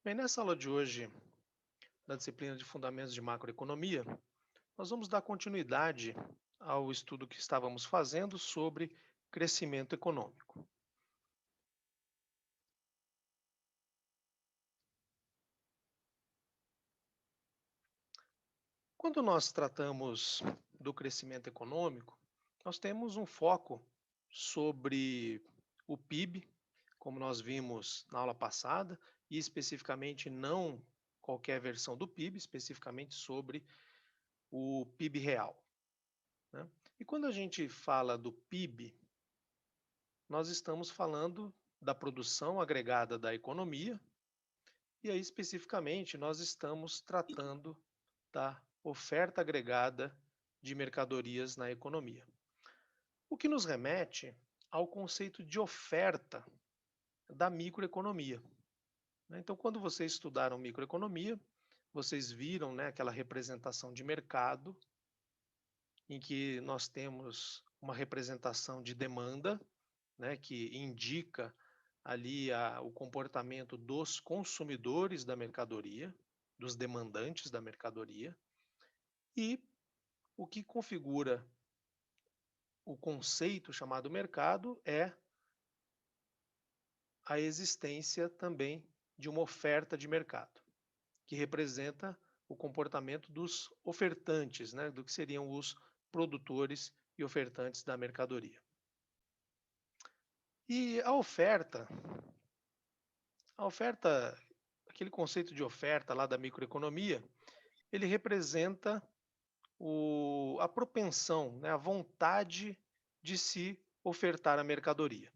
Bem, nessa aula de hoje, da disciplina de Fundamentos de Macroeconomia, nós vamos dar continuidade ao estudo que estávamos fazendo sobre crescimento econômico. Quando nós tratamos do crescimento econômico, nós temos um foco sobre o PIB, como nós vimos na aula passada, e especificamente não qualquer versão do PIB, especificamente sobre o PIB real, né? E quando a gente fala do PIB, nós estamos falando da produção agregada da economia, e aí especificamente nós estamos tratando da oferta agregada de mercadorias na economia. O que nos remete ao conceito de oferta da microeconomia, né? Então, quando vocês estudaram microeconomia, vocês viram, né, aquela representação de mercado, em que nós temos uma representação de demanda, né, que indica ali o comportamento dos consumidores da mercadoria, dos demandantes da mercadoria, e o que configura o conceito chamado mercado é a existência também de uma oferta de mercado, que representa o comportamento dos ofertantes, né, do que seriam os produtores e ofertantes da mercadoria. E a oferta, aquele conceito de oferta lá da microeconomia, ele representa a propensão, né, a vontade de se ofertar a mercadoria.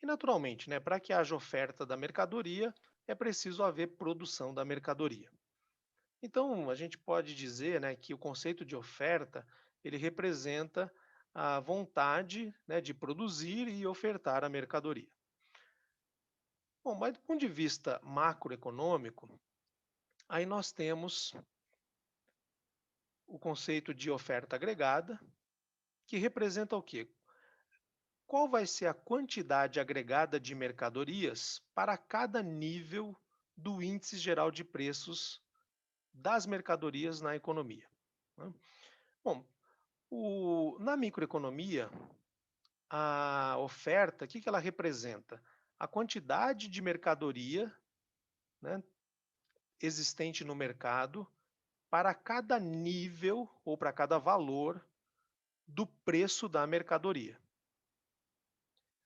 E naturalmente, né, para que haja oferta da mercadoria, é preciso haver produção da mercadoria. Então, a gente pode dizer, né, que o conceito de oferta, ele representa a vontade, né, de produzir e ofertar a mercadoria. Bom, mas do ponto de vista macroeconômico, aí nós temos o conceito de oferta agregada, que representa o quê? Qual vai ser a quantidade agregada de mercadorias para cada nível do índice geral de preços das mercadorias na economia, né? Bom, na microeconomia, a oferta, o que ela representa? A quantidade de mercadoria, né, existente no mercado para cada nível ou para cada valor do preço da mercadoria.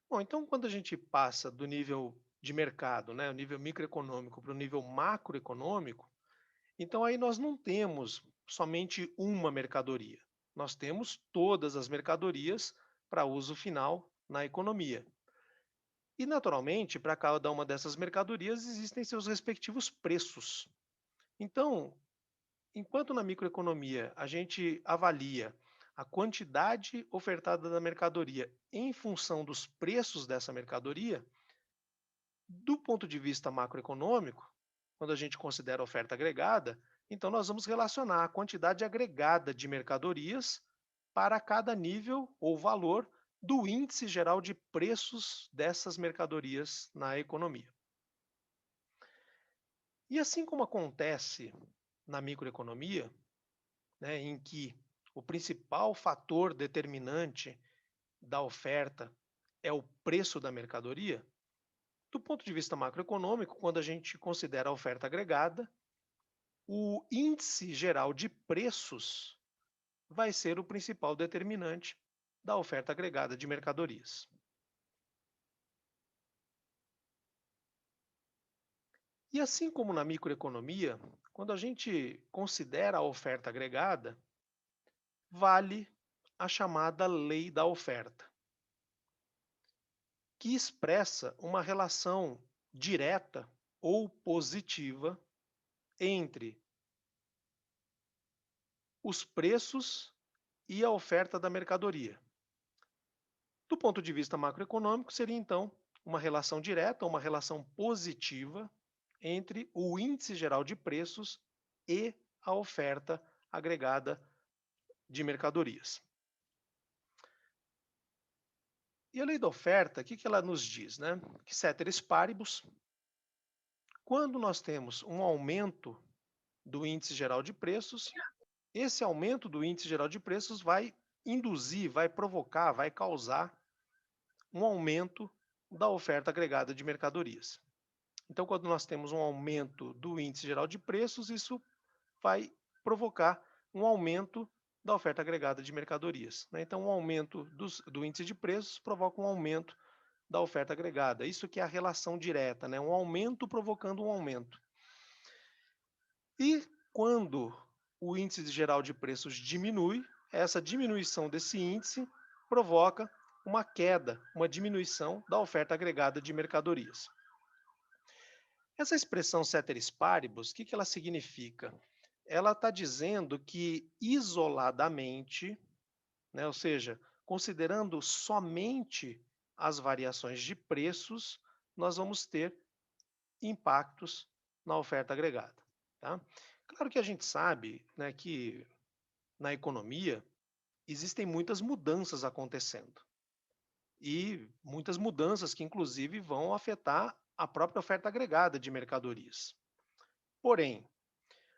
Bom, então quando a gente passa do nível de mercado, né, o nível microeconômico para o nível macroeconômico, então aí nós não temos somente uma mercadoria. Nós temos todas as mercadorias para uso final na economia. E naturalmente, para cada uma dessas mercadorias existem seus respectivos preços. Então, enquanto na microeconomia a gente avalia a quantidade ofertada da mercadoria em função dos preços dessa mercadoria, do ponto de vista macroeconômico, quando a gente considera a oferta agregada, então nós vamos relacionar a quantidade agregada de mercadorias para cada nível ou valor do índice geral de preços dessas mercadorias na economia. E assim como acontece na microeconomia, né, em que o principal fator determinante da oferta é o preço da mercadoria, do ponto de vista macroeconômico, quando a gente considera a oferta agregada, o índice geral de preços vai ser o principal determinante da oferta agregada de mercadorias. E assim como na microeconomia, quando a gente considera a oferta agregada, vale a chamada lei da oferta, que expressa uma relação direta ou positiva entre os preços e a oferta da mercadoria. Do ponto de vista macroeconômico, seria então uma relação direta, uma relação positiva entre o índice geral de preços e a oferta agregada de mercadorias. E a lei da oferta, o que ela nos diz, né? Que ceteris paribus, Quando nós temos um aumento do índice geral de preços, esse aumento do índice geral de preços vai induzir, vai provocar, vai causar um aumento da oferta agregada de mercadorias. Então, quando nós temos um aumento do índice geral de preços, isso vai provocar um aumento da oferta agregada de mercadorias, né? Então, um aumento do índice de preços provoca um aumento da oferta agregada. Isso que é a relação direta, né? Um aumento provocando um aumento. E quando o índice geral de preços diminui, essa diminuição desse índice provoca uma queda, uma diminuição da oferta agregada de mercadorias. Essa expressão ceteris paribus, o que ela significa? Ela está dizendo que isoladamente, né, ou seja, considerando somente as variações de preços, nós vamos ter impactos na oferta agregada. Tá? Claro que a gente sabe, né, que na economia existem muitas mudanças acontecendo e muitas mudanças que inclusive vão afetar a própria oferta agregada de mercadorias. Porém,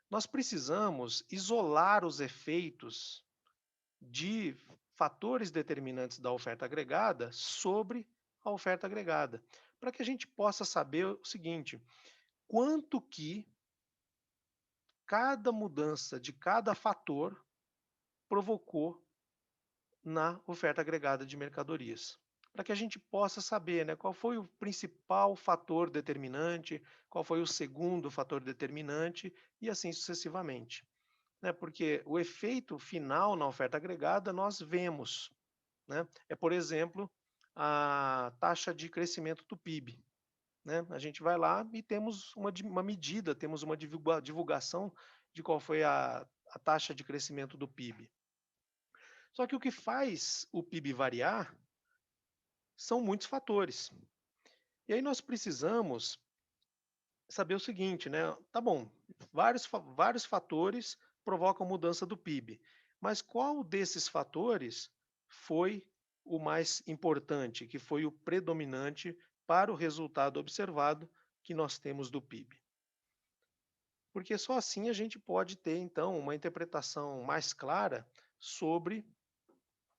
nós precisamos isolar os efeitos de fatores determinantes da oferta agregada sobre a oferta agregada, para que a gente possa saber o seguinte: quanto que cada mudança de cada fator provocou na oferta agregada de mercadorias. Para que a gente possa saber, né, qual foi o principal fator determinante, qual foi o segundo fator determinante e assim sucessivamente. Né? Porque o efeito final na oferta agregada nós vemos. Né? É, por exemplo, a taxa de crescimento do PIB. Né? A gente vai lá e temos uma medida, temos uma divulgação de qual foi a taxa de crescimento do PIB. Só que o que faz o PIB variar são muitos fatores. E aí nós precisamos saber o seguinte, né? Tá bom, vários fatores provocam mudança do PIB, mas qual desses fatores foi o mais importante, que foi o predominante para o resultado observado que nós temos do PIB? Porque só assim a gente pode ter, então, uma interpretação mais clara sobre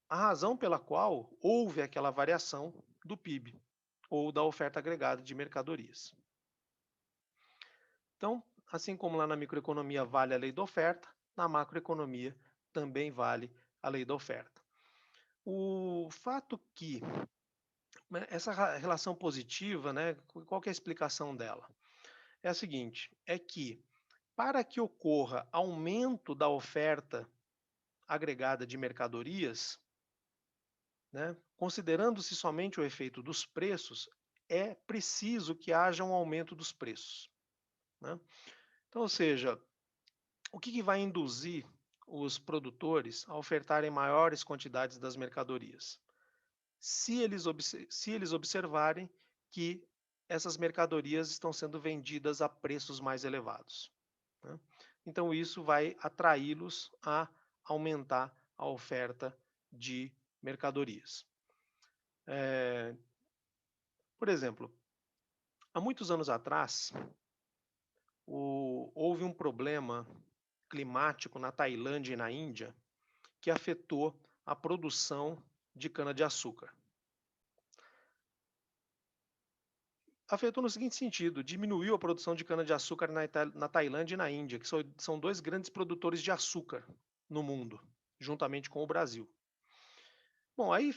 a razão pela qual houve aquela variação do PIB ou da oferta agregada de mercadorias. Então, assim como lá na microeconomia vale a lei da oferta, na macroeconomia também vale a lei da oferta. O fato que né, essa relação positiva, né, qual que é a explicação dela? É a seguinte, é que para que ocorra aumento da oferta agregada de mercadorias, né, considerando-se somente o efeito dos preços, é preciso que haja um aumento dos preços. Né? Então, ou seja, o que vai induzir os produtores a ofertarem maiores quantidades das mercadorias? Se eles observarem que essas mercadorias estão sendo vendidas a preços mais elevados. Né? Então, isso vai atraí-los a aumentar a oferta de mercadorias. Por exemplo, há muitos anos atrás, houve um problema climático na Tailândia e na Índia que afetou a produção de cana-de-açúcar. Afetou no seguinte sentido: diminuiu a produção de cana-de-açúcar na Tailândia e na Índia, que são dois grandes produtores de açúcar no mundo, juntamente com o Brasil. Bom, aí,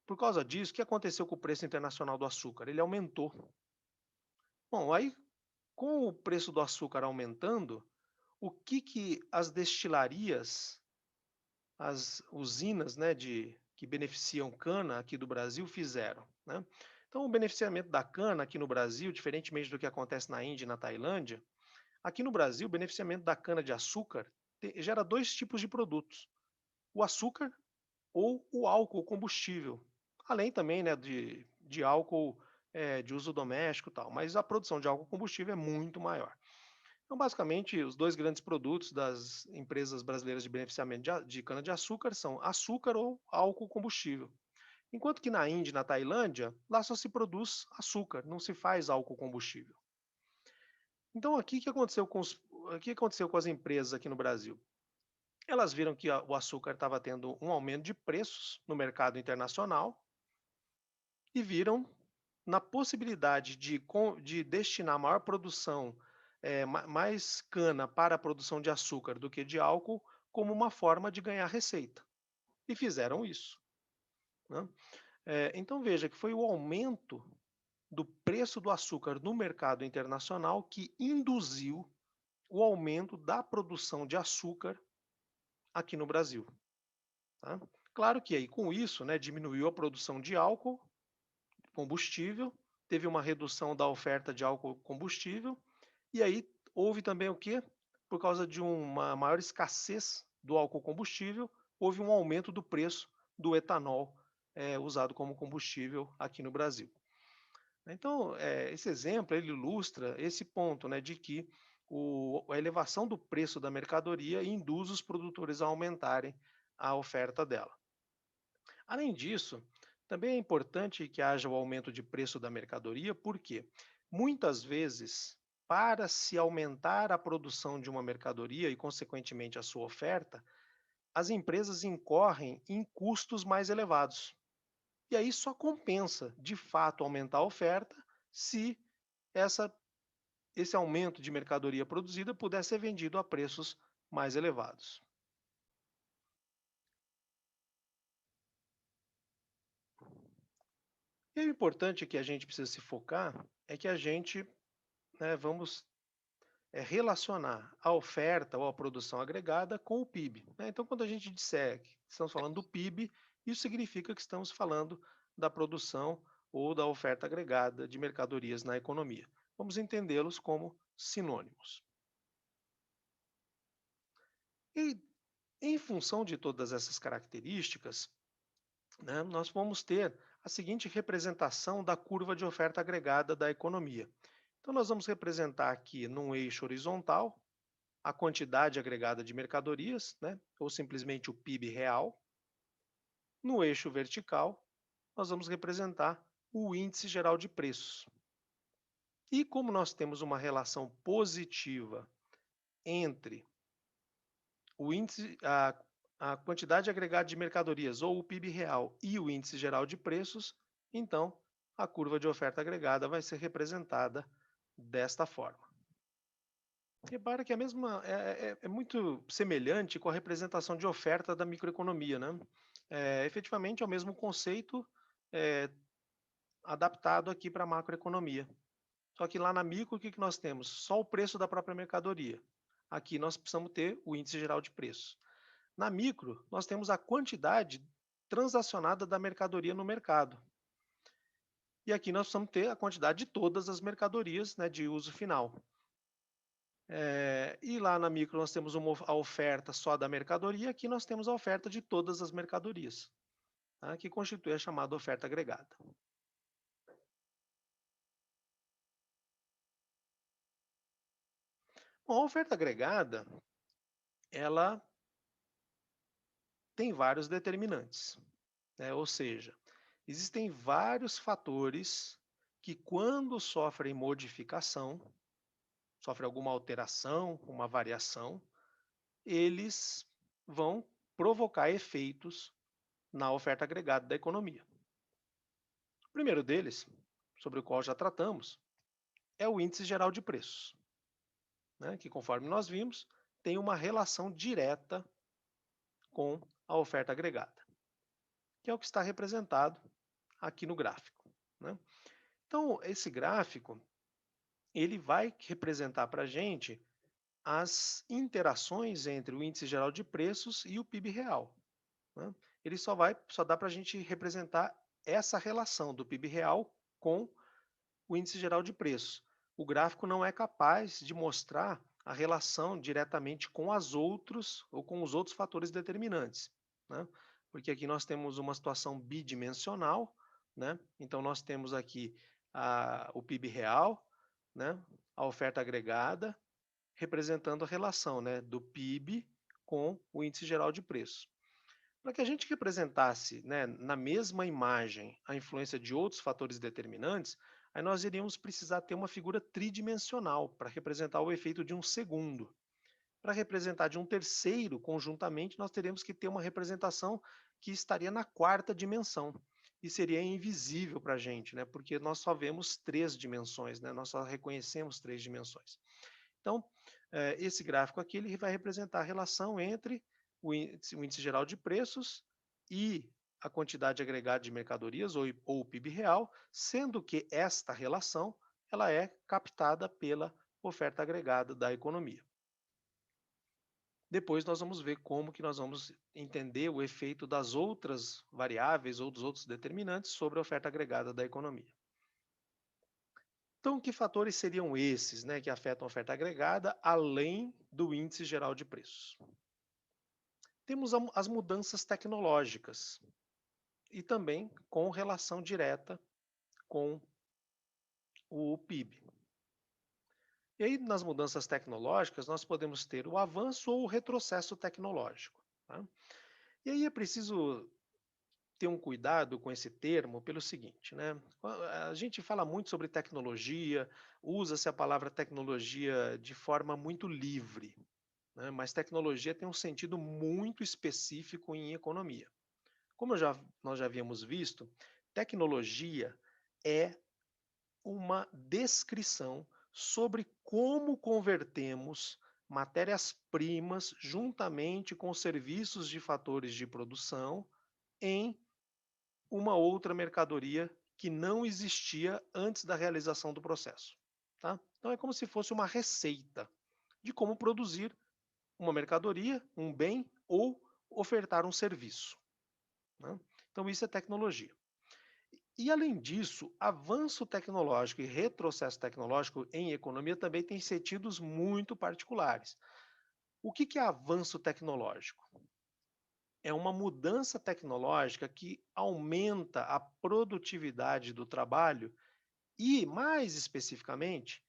por causa disso, o que aconteceu com o preço internacional do açúcar? Ele aumentou. Bom, aí, com o preço do açúcar aumentando, o que as destilarias, as usinas, né, que beneficiam cana aqui do Brasil fizeram? Né? Então, o beneficiamento da cana aqui no Brasil, diferentemente do que acontece na Índia e na Tailândia, aqui no Brasil, o beneficiamento da cana-de-açúcar gera dois tipos de produtos: o açúcar ou o álcool combustível, além também, né, de álcool de uso doméstico e tal, mas a produção de álcool combustível é muito maior. Então, basicamente, os dois grandes produtos das empresas brasileiras de beneficiamento de cana-de-açúcar são açúcar ou álcool combustível. Enquanto que na Índia e na Tailândia, lá só se produz açúcar, não se faz álcool combustível. Então, aqui, o que aconteceu com as empresas aqui no Brasil? Elas viram que o açúcar estava tendo um aumento de preços no mercado internacional e viram na possibilidade de destinar maior produção, mais cana para a produção de açúcar do que de álcool, como uma forma de ganhar receita. E fizeram isso, né? Então veja que foi o aumento do preço do açúcar no mercado internacional que induziu o aumento da produção de açúcar aqui no Brasil, tá? Claro que aí com isso, né, diminuiu a produção de álcool combustível, teve uma redução da oferta de álcool combustível, e aí houve também o quê? Por causa de uma maior escassez do álcool combustível, houve um aumento do preço do etanol usado como combustível aqui no Brasil. Então, esse exemplo ele ilustra esse ponto, né, de que a elevação do preço da mercadoria induz os produtores a aumentarem a oferta dela. Além disso, também é importante que haja o aumento de preço da mercadoria, porque muitas vezes, para se aumentar a produção de uma mercadoria e, consequentemente, a sua oferta, as empresas incorrem em custos mais elevados. E aí só compensa, de fato, aumentar a oferta se essa, esse aumento de mercadoria produzida puder ser vendido a preços mais elevados. E o importante que a gente precisa se focar é que a gente, né, vamos relacionar a oferta ou a produção agregada com o PIB, né? Então, quando a gente disser que estamos falando do PIB, isso significa que estamos falando da produção ou da oferta agregada de mercadorias na economia. Vamos entendê-los como sinônimos. E, em função de todas essas características, né, nós vamos ter a seguinte representação da curva de oferta agregada da economia. Então, nós vamos representar aqui num eixo horizontal a quantidade agregada de mercadorias, né, ou simplesmente o PIB real. No eixo vertical, nós vamos representar o índice geral de preços. E como nós temos uma relação positiva entre o índice, a quantidade agregada de mercadorias, ou o PIB real, e o índice geral de preços, então a curva de oferta agregada vai ser representada desta forma. Repara que é muito semelhante com a representação de oferta da microeconomia, né? Efetivamente é o mesmo conceito é, adaptado aqui para a macroeconomia. Só que lá na micro, o que nós temos? Só o preço da própria mercadoria. Aqui nós precisamos ter o índice geral de preços. Na micro, nós temos a quantidade transacionada da mercadoria no mercado. E aqui nós precisamos ter a quantidade de todas as mercadorias, né, de uso final. E lá na micro nós temos a oferta só da mercadoria, aqui nós temos a oferta de todas as mercadorias, tá, que constitui a chamada oferta agregada. Bom, a oferta agregada, ela tem vários determinantes, né? Ou seja, existem vários fatores que, quando sofrem modificação, sofrem alguma alteração, uma variação, eles vão provocar efeitos na oferta agregada da economia. O primeiro deles, sobre o qual já tratamos, é o índice geral de preços, né, que, conforme nós vimos, tem uma relação direta com a oferta agregada, que é o que está representado aqui no gráfico, né? Então, esse gráfico ele vai representar para a gente as interações entre o índice geral de preços e o PIB real, né? Ele só dá para a gente representar essa relação do PIB real com o índice geral de preços. O gráfico não é capaz de mostrar a relação diretamente com as outros ou com os outros fatores determinantes, né? Porque aqui nós temos uma situação bidimensional, né? Então nós temos aqui o PIB real, né? A oferta agregada, representando a relação, né, do PIB com o índice geral de preços. Para que a gente representasse, né, na mesma imagem a influência de outros fatores determinantes, aí nós iríamos precisar ter uma figura tridimensional para representar o efeito de um segundo. Para representar de um terceiro conjuntamente, nós teríamos que ter uma representação que estaria na quarta dimensão. E seria invisível para a gente, né? Porque nós só vemos três dimensões, né? Nós só reconhecemos três dimensões. Então, esse gráfico aqui ele vai representar a relação entre o índice geral de preços e a quantidade agregada de mercadorias ou o PIB real, sendo que esta relação ela é captada pela oferta agregada da economia. Depois nós vamos ver como que nós vamos entender o efeito das outras variáveis ou dos outros determinantes sobre a oferta agregada da economia. Então, que fatores seriam esses, né, que afetam a oferta agregada, além do índice geral de preços? Temos as mudanças tecnológicas e também com relação direta com o PIB. E aí, nas mudanças tecnológicas, nós podemos ter o avanço ou o retrocesso tecnológico. Tá? E aí é preciso ter um cuidado com esse termo pelo seguinte, né? A gente fala muito sobre tecnologia, usa-se a palavra tecnologia de forma muito livre, né? Mas tecnologia tem um sentido muito específico em economia. Como nós já havíamos visto, tecnologia é uma descrição sobre como convertemos matérias-primas juntamente com serviços de fatores de produção em uma outra mercadoria que não existia antes da realização do processo. Tá? Então é como se fosse uma receita de como produzir uma mercadoria, um bem ou ofertar um serviço. Né? Então isso é tecnologia. E além disso, avanço tecnológico e retrocesso tecnológico em economia também têm sentidos muito particulares. O que é avanço tecnológico? É uma mudança tecnológica que aumenta a produtividade do trabalho e, mais especificamente,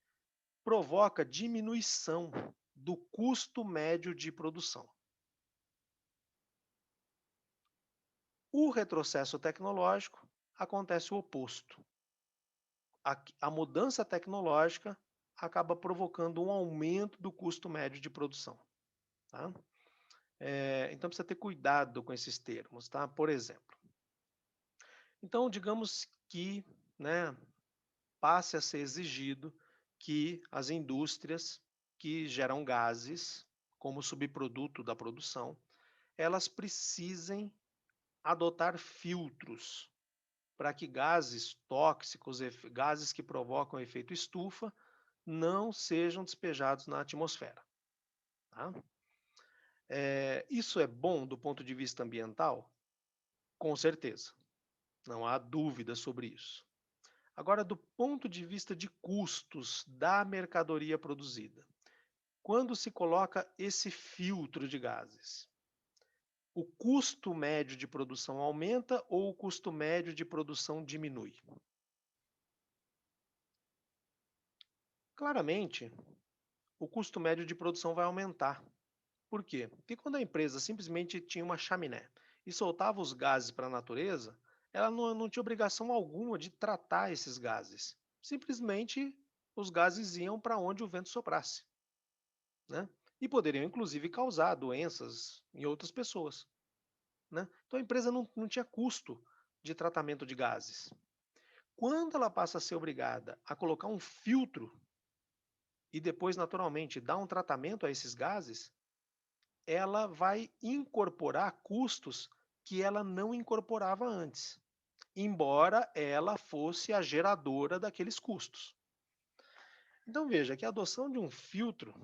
provoca diminuição do custo médio de produção. O retrocesso tecnológico acontece o oposto. A mudança tecnológica acaba provocando um aumento do custo médio de produção. Tá? Então precisa ter cuidado com esses termos. Tá? Por exemplo, então digamos que, né, passe a ser exigido que as indústrias que geram gases como subproduto da produção, elas precisem adotar filtros para que gases tóxicos, gases que provocam efeito estufa, não sejam despejados na atmosfera. Tá? Isso é bom do ponto de vista ambiental? Com certeza, não há dúvida sobre isso. Agora, do ponto de vista de custos da mercadoria produzida, quando se coloca esse filtro de gases, o custo médio de produção aumenta ou o custo médio de produção diminui? Claramente, o custo médio de produção vai aumentar. Por quê? Porque quando a empresa simplesmente tinha uma chaminé e soltava os gases para a natureza, ela não tinha obrigação alguma de tratar esses gases. Simplesmente os gases iam para onde o vento soprasse. Né? E poderiam, inclusive, causar doenças em outras pessoas. Né? Então a empresa não tinha custo de tratamento de gases. Quando ela passa a ser obrigada a colocar um filtro e depois, naturalmente, dar um tratamento a esses gases, ela vai incorporar custos que ela não incorporava antes, embora ela fosse a geradora daqueles custos. Então veja que a adoção de um filtro,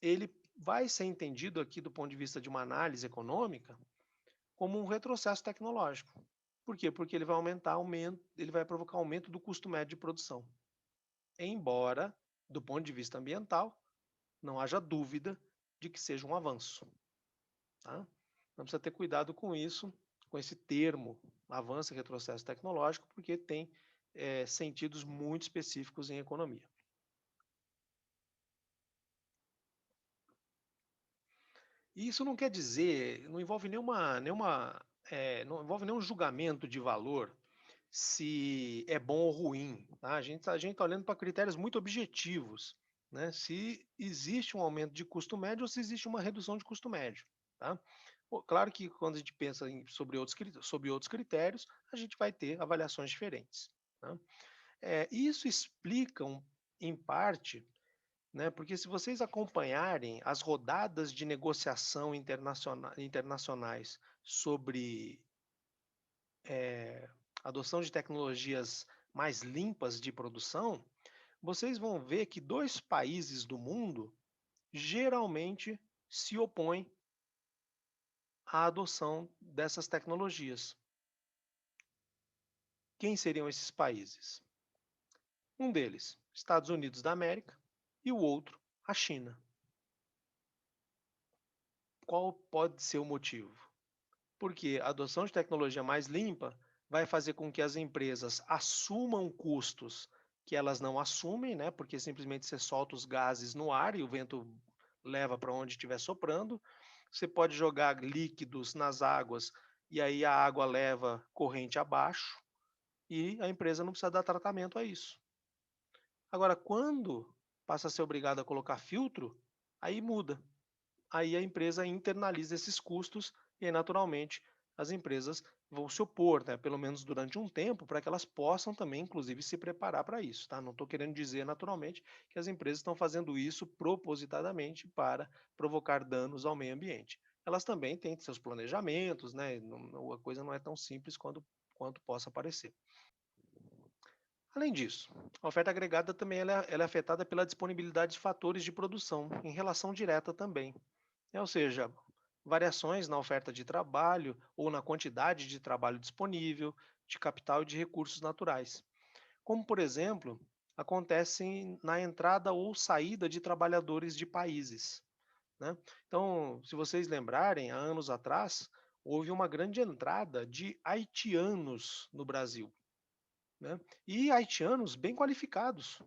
ele vai ser entendido aqui do ponto de vista de uma análise econômica como um retrocesso tecnológico. Por quê? Porque ele vai provocar aumento do custo médio de produção. Embora, do ponto de vista ambiental, não haja dúvida de que seja um avanço. Tá? Então precisa ter cuidado com isso, com esse termo, avanço e retrocesso tecnológico, porque tem sentidos muito específicos em economia. E isso não quer dizer, não envolve não envolve nenhum julgamento de valor se é bom ou ruim, tá? A gente está olhando para critérios muito objetivos, né? Se existe um aumento de custo médio ou se existe uma redução de custo médio, tá? Pô, claro que quando a gente pensa sobre outros critérios, a gente vai ter avaliações diferentes, tá? Isso explica, em parte, né, porque se vocês acompanharem as rodadas de negociação internacionais sobre adoção de tecnologias mais limpas de produção, vocês vão ver que dois países do mundo geralmente se opõem à adoção dessas tecnologias. Quem seriam esses países? Um deles, Estados Unidos da América, e o outro, a China. Qual pode ser o motivo? Porque a adoção de tecnologia mais limpa vai fazer com que as empresas assumam custos que elas não assumem, né? Porque simplesmente você solta os gases no ar e o vento leva para onde estiver soprando. Você pode jogar líquidos nas águas e aí a água leva corrente abaixo e a empresa não precisa dar tratamento a isso. Agora, quando passa a ser obrigada a colocar filtro, aí muda. Aí a empresa internaliza esses custos e aí, naturalmente, as empresas vão se opor, né, pelo menos durante um tempo, para que elas possam também, inclusive, se preparar para isso. Tá? Não estou querendo dizer, naturalmente, que as empresas estão fazendo isso propositadamente para provocar danos ao meio ambiente. Elas também têm seus planejamentos, né? A coisa não é tão simples quanto possa parecer. Além disso, a oferta agregada também ela é afetada pela disponibilidade de fatores de produção, em relação direta também. Ou seja, variações na oferta de trabalho ou na quantidade de trabalho disponível, de capital e de recursos naturais. Como, por exemplo, acontecem na entrada ou saída de trabalhadores de países, né? Então, se vocês lembrarem, há anos atrás, houve uma grande entrada de haitianos no Brasil, né? E haitianos bem qualificados,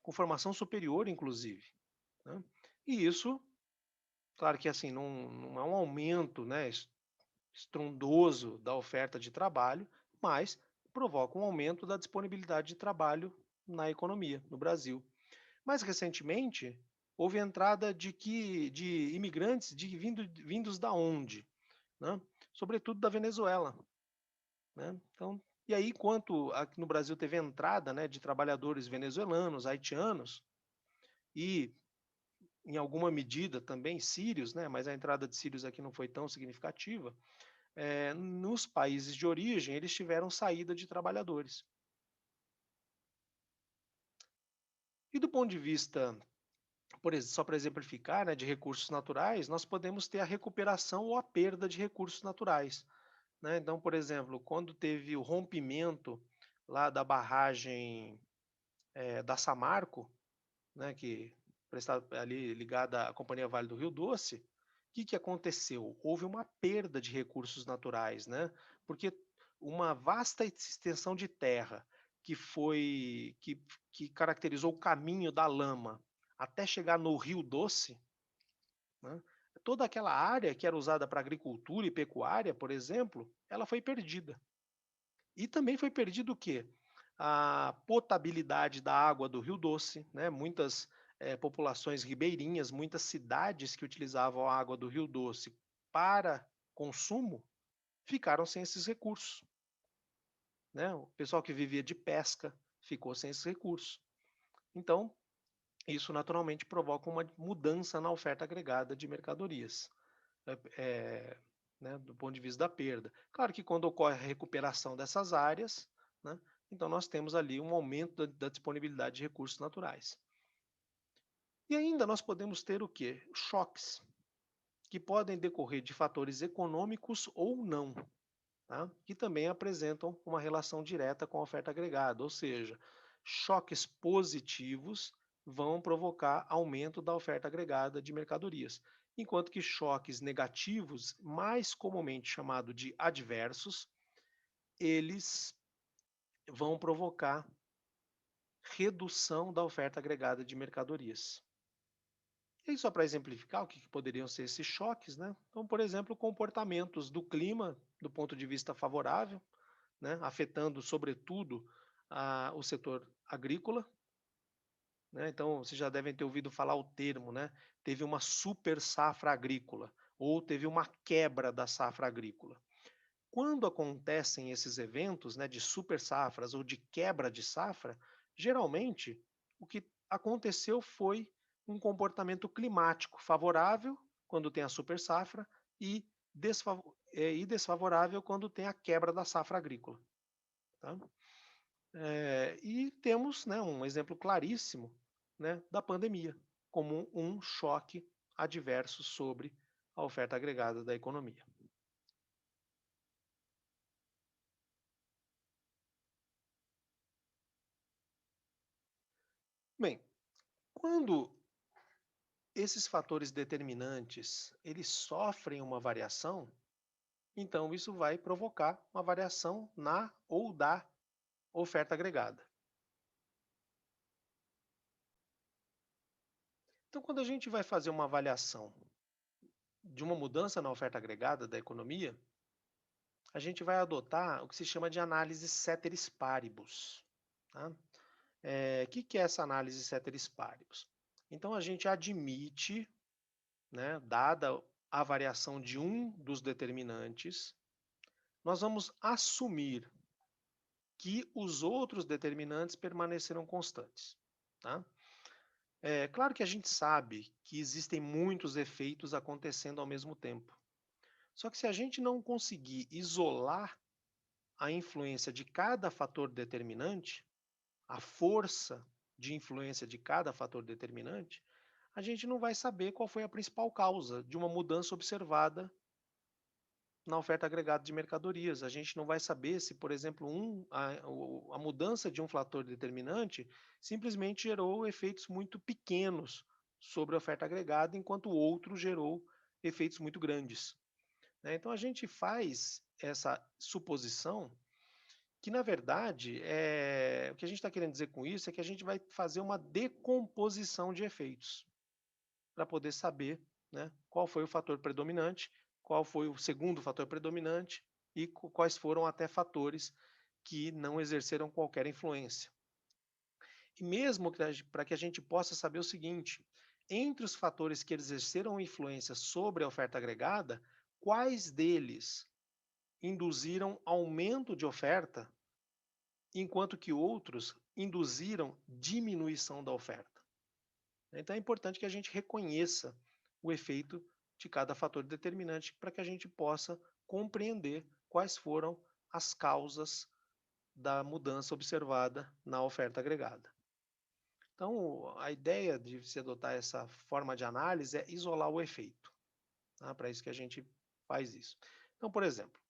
com formação superior, inclusive, né? E isso, claro que assim, não é um aumento, né, estrondoso da oferta de trabalho, mas provoca um aumento da disponibilidade de trabalho na economia, no Brasil. Mais recentemente, houve entrada de imigrantes vindos da onde? Né? Sobretudo da Venezuela. Né? Então, e aí, enquanto aqui no Brasil teve entrada, né, de trabalhadores venezuelanos, haitianos e, em alguma medida, também sírios, né, mas a entrada de sírios aqui não foi tão significativa, nos países de origem, eles tiveram saída de trabalhadores. E do ponto de vista, só para exemplificar, né, de recursos naturais, nós podemos ter a recuperação ou a perda de recursos naturais. Né? Então, por exemplo, quando teve o rompimento lá da barragem da Samarco, né, que prestava ali ligada à Companhia Vale do Rio Doce, o que aconteceu? Houve uma perda de recursos naturais, né? Porque uma vasta extensão de terra que foi que caracterizou o caminho da lama até chegar no Rio Doce, né? Toda aquela área que era usada para agricultura e pecuária, por exemplo, ela foi perdida. E também foi perdido o quê? A potabilidade da água do Rio Doce, né? Muitas populações ribeirinhas, muitas cidades que utilizavam a água do Rio Doce para consumo ficaram sem esses recursos. Né? O pessoal que vivia de pesca ficou sem esses recursos. Então, isso naturalmente provoca uma mudança na oferta agregada de mercadorias, é, né, do ponto de vista da perda. Claro que quando ocorre a recuperação dessas áreas, né, então nós temos ali um aumento da disponibilidade de recursos naturais. E ainda nós podemos ter o quê? Choques, que podem decorrer de fatores econômicos ou não, tá? Que também apresentam uma relação direta com a oferta agregada, ou seja, choques positivos vão provocar aumento da oferta agregada de mercadorias, enquanto que choques negativos, mais comumente chamado de adversos, eles vão provocar redução da oferta agregada de mercadorias. E aí, só para exemplificar o que poderiam ser esses choques, né? Então, por exemplo, comportamentos do clima do ponto de vista favorável, né, afetando sobretudo o setor agrícola, né? Então, vocês já devem ter ouvido falar o termo, né? Teve uma super safra agrícola ou teve uma quebra da safra agrícola. Quando acontecem esses eventos, né, de super safras ou de quebra de safra, geralmente o que aconteceu foi um comportamento climático favorável quando tem a super safra e, desfavorável quando tem a quebra da safra agrícola. Tá? E temos, né, um exemplo claríssimo, né, da pandemia, como um choque adverso sobre a oferta agregada da economia. Bem, quando esses fatores determinantes eles sofrem uma variação, então isso vai provocar uma variação na ou da oferta agregada. Então, quando a gente vai fazer uma avaliação de uma mudança na oferta agregada da economia, a gente vai adotar o que se chama de análise ceteris paribus. Tá? Que é essa análise ceteris paribus? Então, a gente admite, né, dada a variação de um dos determinantes, nós vamos assumir que os outros determinantes permaneceram constantes. Tá? É claro que a gente sabe que existem muitos efeitos acontecendo ao mesmo tempo. Só que se a gente não conseguir isolar a influência de cada fator determinante, a força de influência de cada fator determinante, a gente não vai saber qual foi a principal causa de uma mudança observada na oferta agregada de mercadorias. A gente não vai saber se, por exemplo, a mudança de um fator determinante simplesmente gerou efeitos muito pequenos sobre a oferta agregada, enquanto o outro gerou efeitos muito grandes. Né? Então a gente faz essa suposição que, na verdade, o que a gente está querendo dizer com isso é que a gente vai fazer uma decomposição de efeitos para poder saber, né, qual foi o fator predominante, qual foi o segundo fator predominante e quais foram até fatores que não exerceram qualquer influência. E mesmo para que a gente possa saber o seguinte, entre os fatores que exerceram influência sobre a oferta agregada, quais deles induziram aumento de oferta, enquanto que outros induziram diminuição da oferta. Então é importante que a gente reconheça o efeito de cada fator determinante para que a gente possa compreender quais foram as causas da mudança observada na oferta agregada. Então, a ideia de se adotar essa forma de análise é isolar o efeito. Tá? Para isso que a gente faz isso. Então, por exemplo,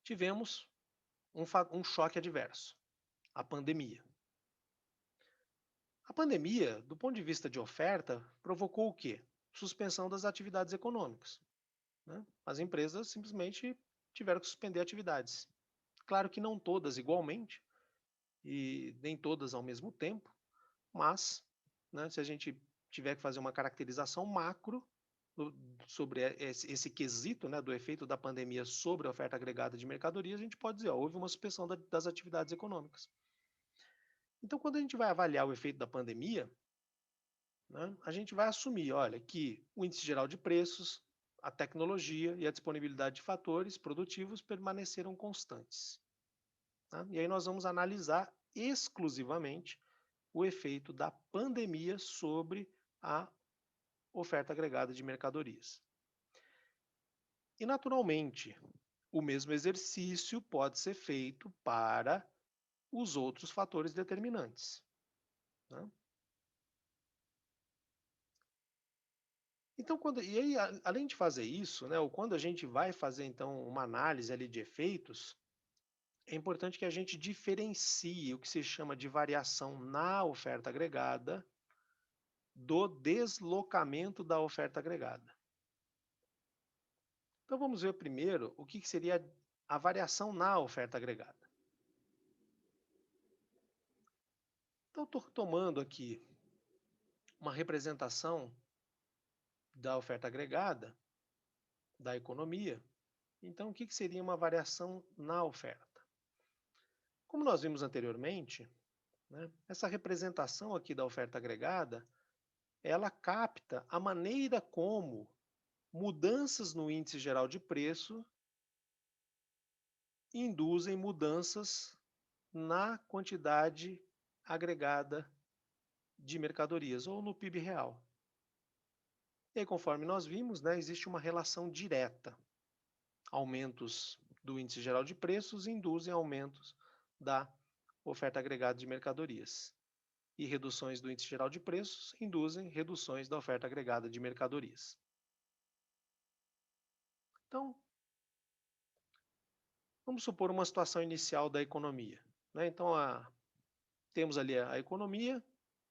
tivemos um choque adverso, a pandemia. A pandemia, do ponto de vista de oferta, provocou o quê? Suspensão das atividades econômicas. Né? As empresas simplesmente tiveram que suspender atividades. Claro que não todas igualmente, e nem todas ao mesmo tempo, mas, né, se a gente tiver que fazer uma caracterização macro sobre esse quesito, né, do efeito da pandemia sobre a oferta agregada de mercadorias, a gente pode dizer, ó, houve uma suspensão das atividades econômicas. Então, quando a gente vai avaliar o efeito da pandemia, né, a gente vai assumir, olha, que o índice geral de preços, a tecnologia e a disponibilidade de fatores produtivos permaneceram constantes. Tá? E aí nós vamos analisar exclusivamente o efeito da pandemia sobre a oferta agregada de mercadorias. E, naturalmente, o mesmo exercício pode ser feito para os outros fatores determinantes. Né? Então, além de fazer isso, né, ou quando a gente vai fazer então uma análise ali de efeitos, é importante que a gente diferencie o que se chama de variação na oferta agregada do deslocamento da oferta agregada. Então vamos ver primeiro o que seria a variação na oferta agregada. Então estou tomando aqui uma representação da oferta agregada da economia. Então o que seria uma variação na oferta? Como nós vimos anteriormente, né, essa representação aqui da oferta agregada, ela capta a maneira como mudanças no índice geral de preço induzem mudanças na quantidade agregada de mercadorias ou no PIB real. E aí, conforme nós vimos, né, existe uma relação direta. Aumentos do índice geral de preços induzem aumentos da oferta agregada de mercadorias. E reduções do índice geral de preços induzem reduções da oferta agregada de mercadorias. Então, vamos supor uma situação inicial da economia, né? Então, temos ali a economia,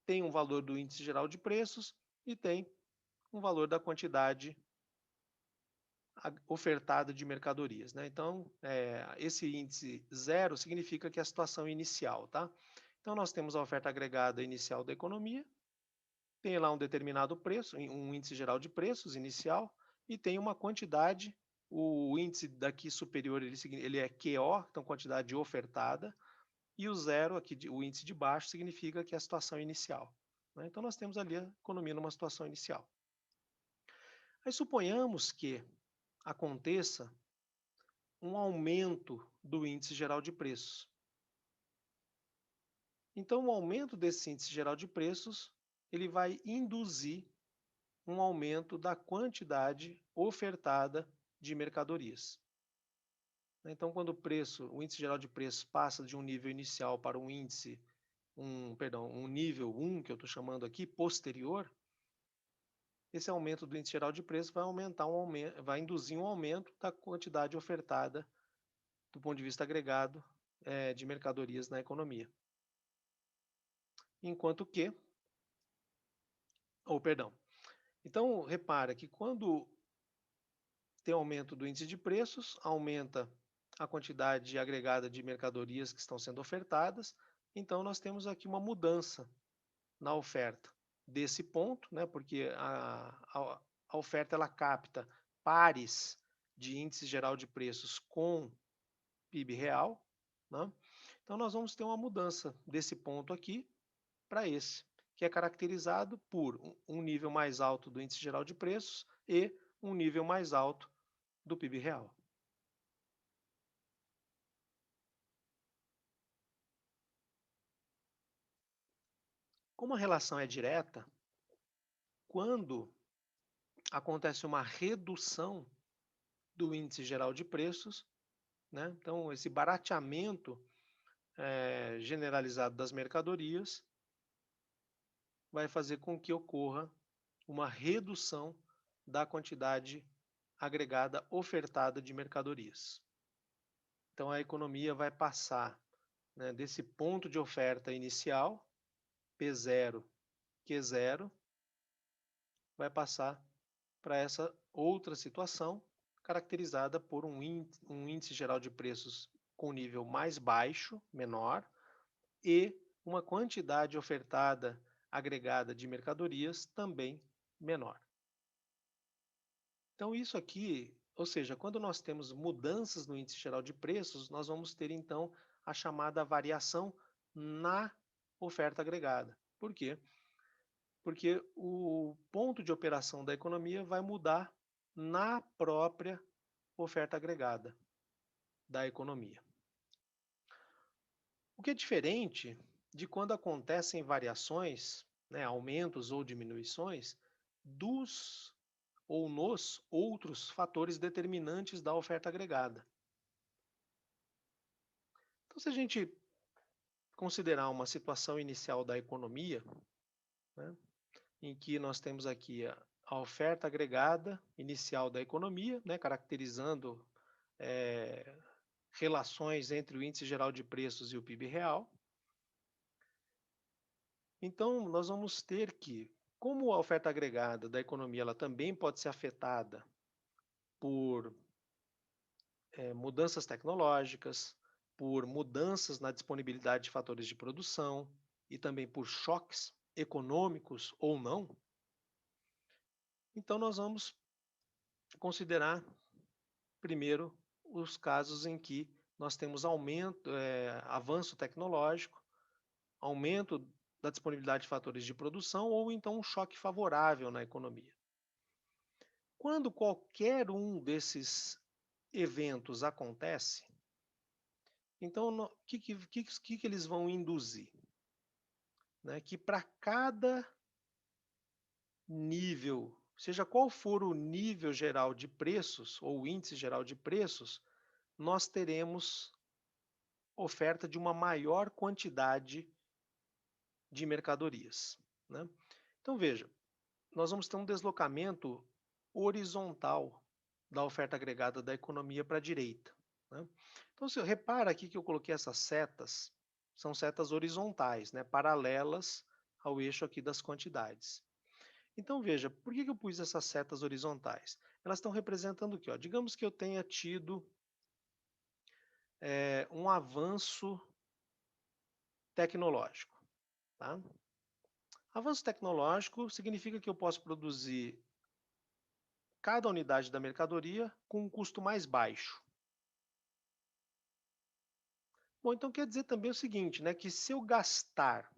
tem um valor do índice geral de preços e tem um valor da quantidade ofertada de mercadorias, né? Então, esse índice zero significa que é a situação inicial, tá? Então, nós temos a oferta agregada inicial da economia, tem lá um determinado preço, um índice geral de preços inicial, e tem uma quantidade, o índice daqui superior, ele é QO, então quantidade ofertada, e o zero, aqui, o índice de baixo, significa que é a situação inicial, né? Então, nós temos ali a economia numa situação inicial. Aí suponhamos que aconteça um aumento do índice geral de preços. Então, o aumento desse índice geral de preços, ele vai induzir um aumento da quantidade ofertada de mercadorias. Então, quando o índice geral de preços passa de um nível inicial para um nível 1, que eu estou chamando aqui, posterior, esse aumento do índice geral de preços vai induzir um aumento da quantidade ofertada do ponto de vista agregado de mercadorias na economia. Enquanto que, então repara que quando tem aumento do índice de preços, aumenta a quantidade agregada de mercadorias que estão sendo ofertadas, então nós temos aqui uma mudança na oferta desse ponto, né, porque a oferta ela capta pares de índice geral de preços com PIB real, né? Então nós vamos ter uma mudança desse ponto aqui para esse, que é caracterizado por um nível mais alto do índice geral de preços e um nível mais alto do PIB real. Como a relação é direta, quando acontece uma redução do índice geral de preços, né? Então esse barateamento generalizado das mercadorias vai fazer com que ocorra uma redução da quantidade agregada ofertada de mercadorias. Então a economia vai passar, né, desse ponto de oferta inicial, P0, Q0, vai passar para essa outra situação, caracterizada por um índice geral de preços com nível mais baixo, menor, e uma quantidade ofertada agregada de mercadorias também menor. Então, isso aqui, ou seja, quando nós temos mudanças no índice geral de preços, nós vamos ter então a chamada variação na oferta agregada. Por quê? Porque o ponto de operação da economia vai mudar na própria oferta agregada da economia. O que é diferente de quando acontecem variações, né, aumentos ou diminuições, dos ou nos outros fatores determinantes da oferta agregada. Então, se a gente considerar uma situação inicial da economia, né, em que nós temos aqui a oferta agregada inicial da economia, né, caracterizando relações entre o índice geral de preços e o PIB real. Então, nós vamos ter que, como a oferta agregada da economia ela também pode ser afetada por mudanças tecnológicas, por mudanças na disponibilidade de fatores de produção e também por choques econômicos ou não, então nós vamos considerar primeiro os casos em que nós temos avanço tecnológico, aumento da disponibilidade de fatores de produção ou então um choque favorável na economia. Quando qualquer um desses eventos acontece, então o que eles vão induzir? Né? Que para cada nível, seja qual for o nível geral de preços ou o índice geral de preços, nós teremos oferta de uma maior quantidade de mercadorias. Né? Então veja, nós vamos ter um deslocamento horizontal da oferta agregada da economia para a direita. Né? Então, se repara aqui que eu coloquei essas setas, são setas horizontais, né, paralelas ao eixo aqui das quantidades. Então veja, por que eu pus essas setas horizontais? Elas estão representando o quê? Ó? Digamos que eu tenha tido um avanço tecnológico. Tá? Avanço tecnológico significa que eu posso produzir cada unidade da mercadoria com um custo mais baixo. Bom, então quer dizer também o seguinte, né, que se eu gastar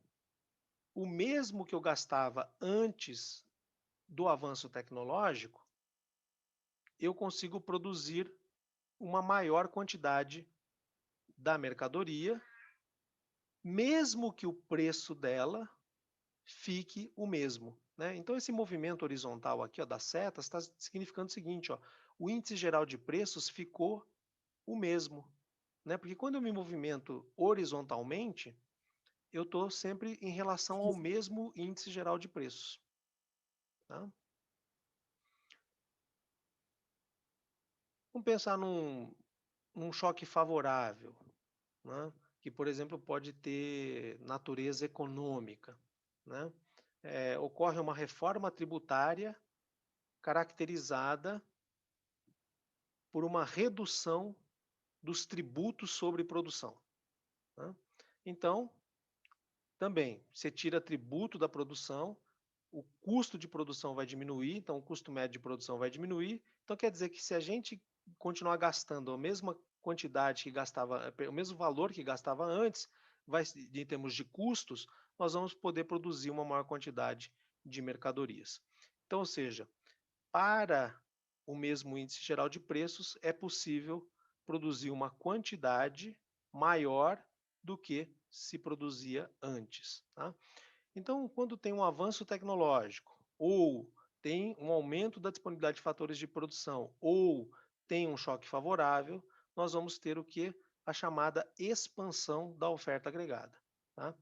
o mesmo que eu gastava antes do avanço tecnológico, eu consigo produzir uma maior quantidade da mercadoria, mesmo que o preço dela fique o mesmo. Né? Então, esse movimento horizontal aqui ó, das setas está significando o seguinte, ó, o índice geral de preços ficou o mesmo. Né? Porque quando eu me movimento horizontalmente, eu estou sempre em relação ao mesmo índice geral de preços. Tá? Vamos pensar num choque favorável, né? Que, por exemplo, pode ter natureza econômica. Né? Ocorre uma reforma tributária caracterizada por uma redução dos tributos sobre produção. Né? Então, também, você tira tributo da produção, o custo de produção vai diminuir, então o custo médio de produção vai diminuir. Então quer dizer que se a gente continuar gastando a mesma quantidade que gastava, o mesmo valor que gastava antes, em termos de custos, nós vamos poder produzir uma maior quantidade de mercadorias. Então, ou seja, para o mesmo índice geral de preços, é possível produzir uma quantidade maior do que se produzia antes. Tá? Então, quando tem um avanço tecnológico, ou tem um aumento da disponibilidade de fatores de produção, ou tem um choque favorável, nós vamos ter o que? A chamada expansão da oferta agregada. Tá?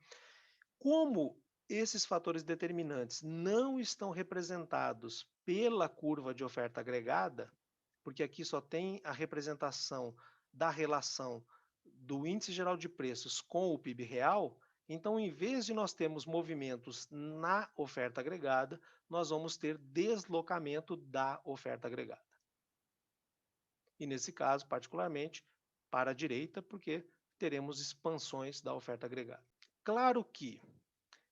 Como esses fatores determinantes não estão representados pela curva de oferta agregada, porque aqui só tem a representação da relação do índice geral de preços com o PIB real, então, em vez de nós termos movimentos na oferta agregada, nós vamos ter deslocamento da oferta agregada. E nesse caso, particularmente, para a direita, porque teremos expansões da oferta agregada. Claro que,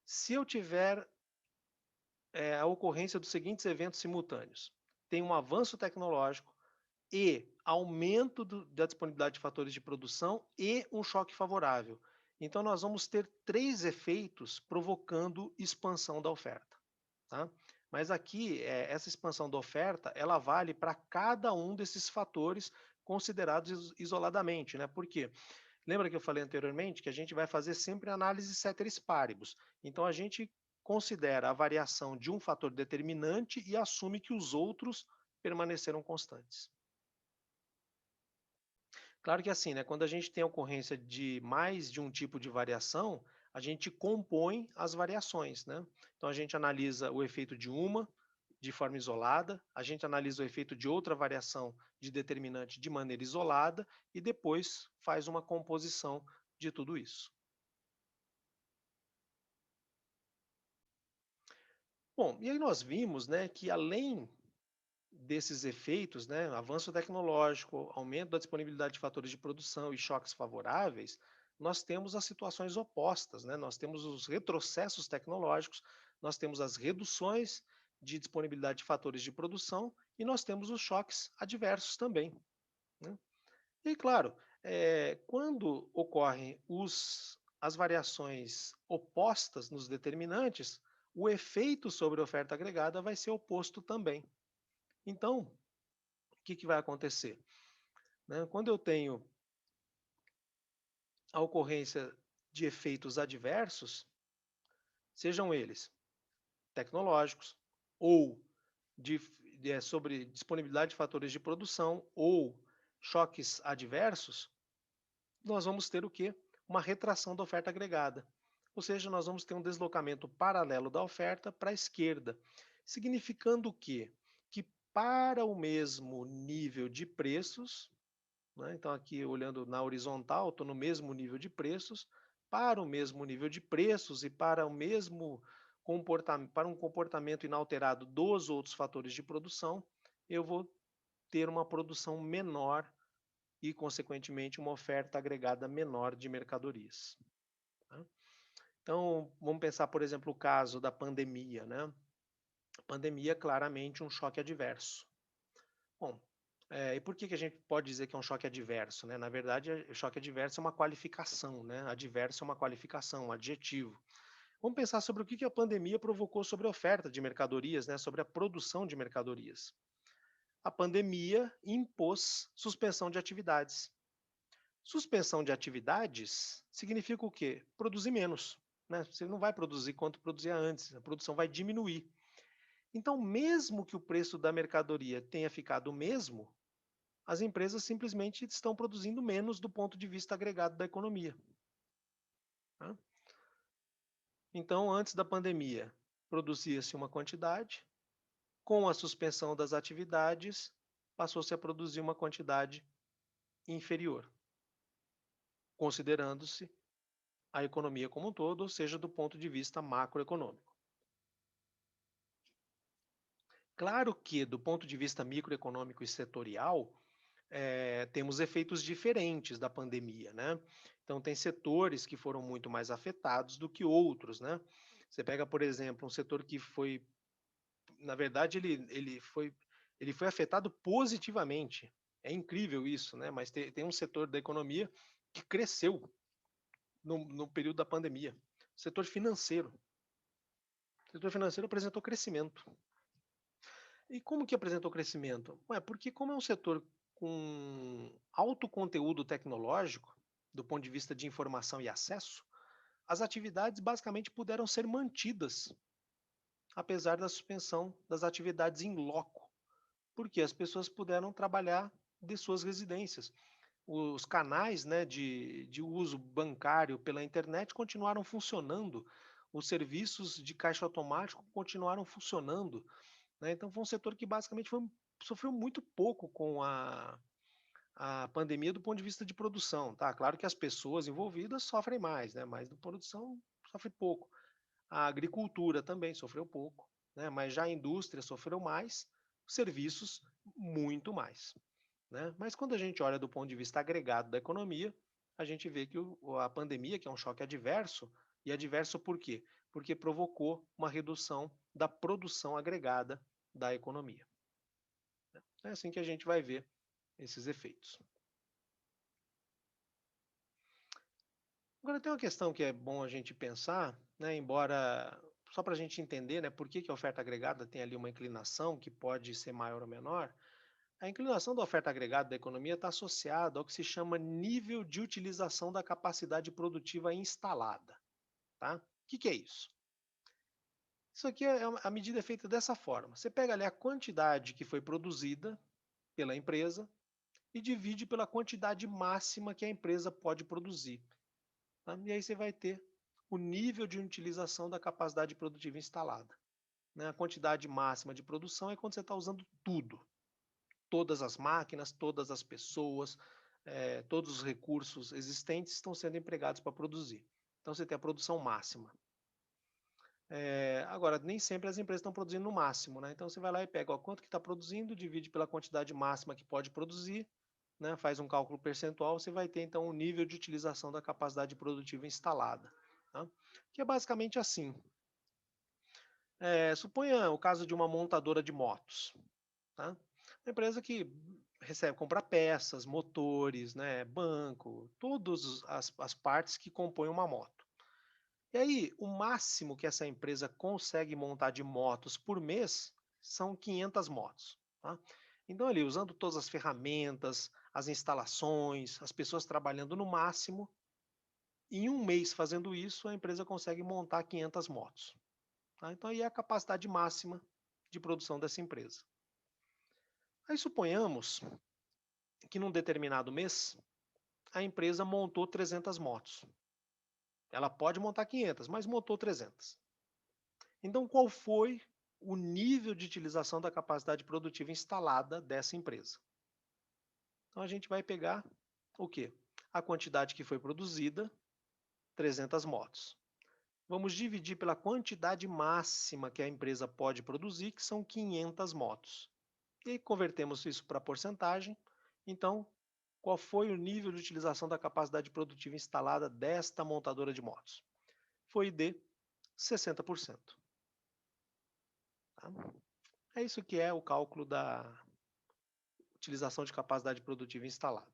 se eu tiver a ocorrência dos seguintes eventos simultâneos, tem um avanço tecnológico e aumento da disponibilidade de fatores de produção e um choque favorável. Então, nós vamos ter três efeitos provocando expansão da oferta. Tá? Mas aqui, essa expansão da oferta, ela vale para cada um desses fatores considerados isoladamente. Né? Por quê? Lembra que eu falei anteriormente que a gente vai fazer sempre análise ceteris paribus. Então, a gente considera a variação de um fator determinante e assume que os outros permaneceram constantes. Claro que assim, né, quando a gente tem a ocorrência de mais de um tipo de variação, a gente compõe as variações, né? Então a gente analisa o efeito de uma de forma isolada, a gente analisa o efeito de outra variação de determinante de maneira isolada e depois faz uma composição de tudo isso. Bom, e aí nós vimos, né, que além desses efeitos, né, avanço tecnológico, aumento da disponibilidade de fatores de produção e choques favoráveis, nós temos as situações opostas, né? Nós temos os retrocessos tecnológicos, nós temos as reduções de disponibilidade de fatores de produção e nós temos os choques adversos também. Né? E claro, quando ocorrem as variações opostas nos determinantes, o efeito sobre a oferta agregada vai ser oposto também. Então, o que vai acontecer? Né? Quando eu tenho a ocorrência de efeitos adversos, sejam eles tecnológicos ou sobre disponibilidade de fatores de produção ou choques adversos, nós vamos ter o quê? Uma retração da oferta agregada. Ou seja, nós vamos ter um deslocamento paralelo da oferta para a esquerda, significando o quê? Que para o mesmo nível de preços, né, então aqui olhando na horizontal, estou no mesmo nível de preços, para o mesmo nível de preços e para o mesmo comportamento, para um comportamento inalterado dos outros fatores de produção, eu vou ter uma produção menor e, consequentemente, uma oferta agregada menor de mercadorias. Tá? Então, vamos pensar, por exemplo, o caso da pandemia. Né? A pandemia é claramente um choque adverso. Bom, e por que a gente pode dizer que é um choque adverso? Né? Na verdade, choque adverso é uma qualificação, né? Adverso é uma qualificação, um adjetivo. Vamos pensar sobre o que a pandemia provocou sobre a oferta de mercadorias, né? Sobre a produção de mercadorias. A pandemia impôs suspensão de atividades. Suspensão de atividades significa o quê? Produzir menos. Né? Você não vai produzir quanto produzia antes, a produção vai diminuir. Então, mesmo que o preço da mercadoria tenha ficado o mesmo, as empresas simplesmente estão produzindo menos do ponto de vista agregado da economia. Tá? Então, antes da pandemia, produzia-se uma quantidade, com a suspensão das atividades, passou-se a produzir uma quantidade inferior, considerando-se a economia como um todo, ou seja, do ponto de vista macroeconômico. Claro que, do ponto de vista microeconômico e setorial, temos efeitos diferentes da pandemia, né? Então, tem setores que foram muito mais afetados do que outros, né? Você pega, por exemplo, um setor que foi, na verdade, ele foi afetado positivamente. É incrível isso, né? Mas tem um setor da economia que cresceu no período da pandemia. O setor financeiro. O setor financeiro apresentou crescimento. E como que apresentou crescimento? Ué, porque como é um setor com alto conteúdo tecnológico, do ponto de vista de informação e acesso, as atividades basicamente puderam ser mantidas, apesar da suspensão das atividades em loco, porque as pessoas puderam trabalhar de suas residências. Os canais, né, de uso bancário pela internet continuaram funcionando, os serviços de caixa automático continuaram funcionando, né? Então foi um setor que basicamente sofreu muito pouco com a pandemia do ponto de vista de produção. Tá? Claro que as pessoas envolvidas sofrem mais, né? Mas na produção sofre pouco. A agricultura também sofreu pouco, né? Mas já a indústria sofreu mais, serviços muito mais. Né? Mas quando a gente olha do ponto de vista agregado da economia, a gente vê que a pandemia, que é um choque adverso, e adverso por quê? Porque provocou uma redução da produção agregada da economia. É assim que a gente vai ver esses efeitos. Agora tem uma questão que é bom a gente pensar, né, embora só para a gente entender, né, por que a oferta agregada tem ali uma inclinação que pode ser maior ou menor. A inclinação da oferta agregada da economia está associada ao que se chama nível de utilização da capacidade produtiva instalada. Tá? O que é isso? Isso aqui a medida é feita dessa forma. Você pega ali a quantidade que foi produzida pela empresa e divide pela quantidade máxima que a empresa pode produzir. Tá? E aí você vai ter o nível de utilização da capacidade produtiva instalada. Né? A quantidade máxima de produção é quando você está usando tudo. Todas as máquinas, todas as pessoas, todos os recursos existentes estão sendo empregados para produzir. Então você tem a produção máxima. Agora, nem sempre as empresas estão produzindo no máximo, né? Então você vai lá e pega ó, quanto que está produzindo, divide pela quantidade máxima que pode produzir, né? Faz um cálculo percentual, você vai ter então o nível de utilização da capacidade produtiva instalada. Tá? Que é basicamente assim. Suponha o caso de uma montadora de motos. Tá? Uma empresa que compra peças, motores, né, banco, todas as partes que compõem uma moto. E aí, o máximo que essa empresa consegue montar de motos por mês são 500 motos, tá? Então, ali, usando todas as ferramentas, as instalações, as pessoas trabalhando no máximo, em um mês fazendo isso, a empresa consegue montar 500 motos, tá? Então, aí é a capacidade máxima de produção dessa empresa. Aí, suponhamos que num determinado mês, a empresa montou 300 motos. Ela pode montar 500, mas montou 300. Então, qual foi o nível de utilização da capacidade produtiva instalada dessa empresa? Então, a gente vai pegar o quê? A quantidade que foi produzida, 300 motos. Vamos dividir pela quantidade máxima que a empresa pode produzir, que são 500 motos. E aí convertemos isso para porcentagem. Então, qual foi o nível de utilização da capacidade produtiva instalada desta montadora de motos? Foi de 60%. Tá? É isso que é o cálculo da utilização de capacidade produtiva instalada.